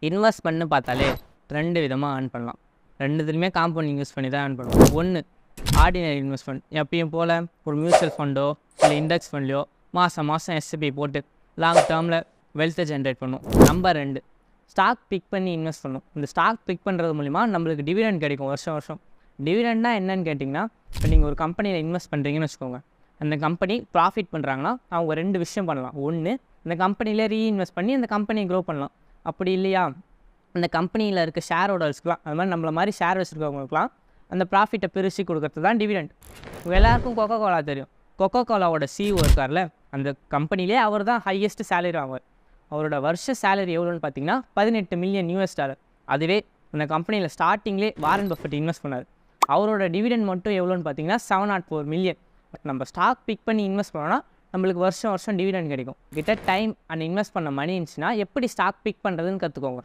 இன்வெஸ்ட்மெண்ட்னு பார்த்தாலே 2 விதமா ஏர்ன் பண்ணலாம். 2த்துலயுமே காம்பவுண்ட் இன்வெஸ்ட் பண்ணி தான் ஏர்ன் பண்ணுவோம். 1 ஆர்டினரி இன்வெஸ்ட்மெண்ட். எப்பயும் போல ஒரு மியூச்சுவல் ஃபண்டோ இல்லை இண்டெக்ஸ் ஃபண்ட்லையோ மாதம் எஸ்ஐபி போட்டு லாங் டேர்மில் வெல்த்தை ஜென்ரேட் பண்ணும். நம்பர் 2 ஸ்டாக் பிக் பண்ணி இன்வெஸ்ட் பண்ணும். இந்த ஸ்டாக் பிக் பண்ணுறது மூலிமா நம்மளுக்கு டிவிடெண்ட் கிடைக்கும் வருஷம். டிவிடெண்ட்னா என்னன்னு கேட்டிங்கன்னா, இப்போ நீங்கள் ஒரு கம்பெனியில் இன்வெஸ்ட் பண்ணுறீங்கன்னு வச்சுக்கோங்க. அந்த கம்பெனி ப்ராஃபிட் பண்ணுறாங்கன்னா அவங்க 2 விஷயம் பண்ணலாம். 1 இந்த கம்பெனியில் ரீஇன்வெஸ்ட் பண்ணி அந்த கம்பெனியை க்ரோ பண்ணலாம். அப்படி இல்லையா, அந்த கம்பெனியில் இருக்க ஷேர் ஹோல்டர்ஸ்க்குலாம், அது மாதிரி நம்மள மாதிரி ஷேர் வச்சுருக்கவங்களுக்குலாம் அந்த ப்ராஃபிட்டை பிரித்து கொடுக்கறது தான் டிவிடெண்ட். எல்லாருக்கும் கொக்கோ கோலா தெரியும். கொக்கோ கோலாவோட சிஇஓ இருக்கார்ல, அந்த கம்பெனிலே அவர் தான் ஹையஸ்ட் சேலரி வாங்குவார். அவரோட வருஷ சேலரி எவ்வளோன்னு பார்த்தீங்கன்னா $18 மில்லியன். அதுவே அந்த கம்பெனியில் ஸ்டார்டிங்லேயே வாரன் பஃபெட் இன்வெஸ்ட் பண்ணார். அவரோட டிவிடெண்ட் மட்டும் எவ்வளோன்னு பார்த்தீங்கன்னா $704 மில்லியன். நம்ம ஸ்டாக் பிக் பண்ணி இன்வெஸ்ட் பண்ணோன்னா நம்மளுக்கு வருஷம் டிவிடெண்ட் கிடைக்கும். கிட்ட டைம் அண்ட் இன்வெஸ்ட் பண்ண மணி இருந்துச்சுன்னா எப்படி ஸ்டாக் பிக் பண்ணுறதுன்னு கற்றுக்கோங்க.